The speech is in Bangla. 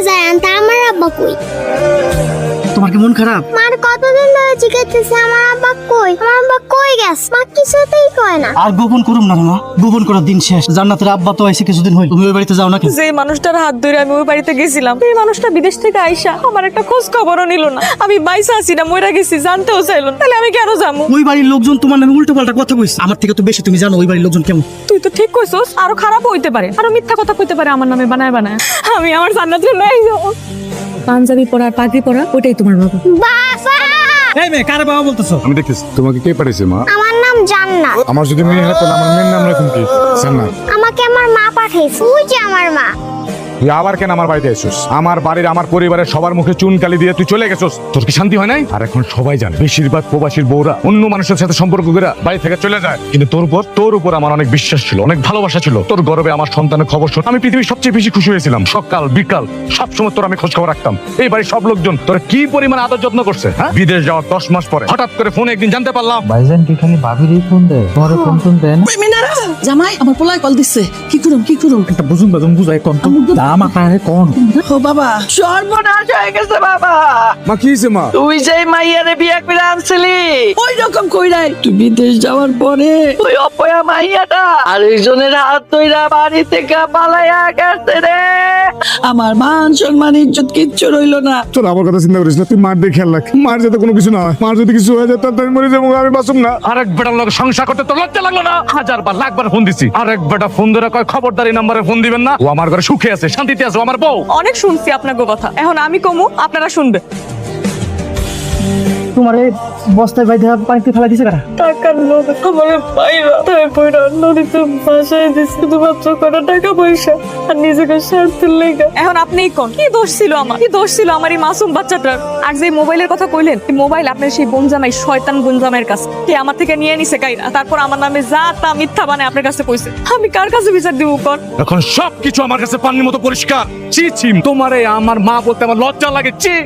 যায় আনতে, আমার আব্বা কই? তোমার কি মন খারাপ? মার কতদিন ধরে জিজ্ঞাসা আমার আব্বা কই, আমার আব্বা কই গেছে, মা কিছুতেই কয় না। আর গোপন করুম না রে মা, গোপন করার দিন শেষ। জান্নাতের আব্বা তো আইছে কিছুদিন হই, তুমি ওই বাড়িতে যাও না কেন? যে মানুষটার হাত ধরে আমি ওই বাড়িতে গেছিলাম, এই মানুষটা বিদেশ থেকে আইসা আমার একটা খোঁজ খবরও নিল না। আমি বাইসা আছি না, মইরা গেছি, জানতেও চাইলো না। তাহলে আমি কেন যাবো? ওই বাড়ির লোকজন তোমার নামে উল্টো পাল্টা কথা কইছে, আমার থেকে তো বেশি তুমি জানো ওই বাড়ির লোকজন কেমন। তুই তো ঠিক কইছস, আরো খারাপ হইতে পারে, আরো মিথ্যা কথা কইতে পারে আমার নামে বানায় বানায়। আমি আমার জান্নাতে নাই যাবো। পাঞ্জাবি পরা আর পাগড়ি পরা, ওটাই তোমার বাবা। বাবা, এই মেয়ে কার বাবা বলতেছো? আমি দেখতেছি তোমাকে কে পাঠিয়েছে মা? আমার নাম জান্নাত। আমার যদি মেয়ে হতো আমার মেয়ের নাম রাখুন কি? জান্নাত। আমাকে আমার মা পাঠাইছে, ওই যে আমার মা। তুই আবার কেন আমার বাড়িতে এসেছিস? আমার বাড়ির আমার পরিবারের সবার মুখে চুন কালি দিয়ে তুই চলে গেছিস, তোর কি শান্তি হয় নাই? আর এখন সবাই জানে বেশিরভাগ প্রবাসীর বউরা অন্য মানুষের সাথে সম্পর্ক করে বাড়ি থেকে চলে যায়, কিন্তু তোর উপর আমার অনেক বিশ্বাস ছিল, অনেক ভালোবাসা ছিল। তোর গর্বে আমার সন্তানের খবর শুনে আমি পৃথিবীর সবচেয়ে বেশি খুশি হয়েছিলাম। সকাল বিকাল সবসময় তোর আমি খোঁজ খবর রাখতাম। এই বাড়ির সব লোকজন তোর কি পরিমাণ আদর যত্ন করছে। হ্যাঁ, বিদেশ যাওয়ার 10 মাস পরে হঠাৎ করে ফোনে একদিন জানতে পারলাম ভাইজান কি খালি ভাবিরই ফোন দেয়, তোমার ফোন দেন? মিনারা জামাই আমার পোলায় কল দিচ্ছে, কি করুম একটা বুঝুন বাজুন বুঝাই কোন তো দাম আকারে কোন। ও বাবা, সর্বনাশ হয়ে গেছে বাবা। মা কি হয়েছে মা? তুই যেই মাইয়ারে বিয়ে করে আনছিলি ওই রকম কইরাই তুই বিদেশ যাওয়ার পরে ওই অপয়া মাইয়াটা আর একজনের হাত ধইরা বাড়ি থেকে পালাইয়া গেছে রে। আমার মান সম্মান ইজ্জত কিচ্ছু রইলো না। তোর আমার কথা চিন্তা করিস না, তুই মার দিয়ে খেয়াল রাখ। মার যাতে কোনো কিছু না হয়, মার যদি কিছু হয়ে যায় তাহলে আমি মরে যাবো, আমি বাঁচুম না। আরেক বেটার লোক সংসার করতে তোর লজ্জা লাগলো না? 1000 বার লাখবার ফোন দিছি, আরেক বেটা ফোন ধরে কয় খবরদারি নাম্বারে ফোন দিবেন না। ও আমার ঘরে সুখে আছে, শান্তিতে আছে, ও আমার বউ। অনেক শুনছি আপনাকে কথা, এখন আমি কমু, আপনারা শুনবে। তোমার এই বস্তায় বাইধা পানিতে ফেলা দিছে কারা? টাকার লোভ আমার পাইরা তাই পয়রা নদীতে ভাসায় দিচ্ছে, শুধুমাত্র কটা টাকা পয়সা আর নিজেকে স্বার্থের লেগে। এখন আপনিই কোন কি দোষ ছিল আমার, কি দোষ ছিল আমার এই মাসুম বাচ্চাটার? আর যে মোবাইলের কথা কইলেন, এই মোবাইল আপনার সেই বোনজামাই শয়তান বোনজামাইয়ের কাছে, কে আমার থেকে নিয়ে নিছে কাইরা, তারপর আমার নামে যা তা মিথ্যা বানায় আপনার কাছে কইছে। আমি কার কাছে বিচার দিব কোন? এখন সবকিছু আমার কাছে পানির মতো পরিষ্কার। ছি ছি, তোমারে আমার মা বলতে আমার লজ্জা লাগে। ছি।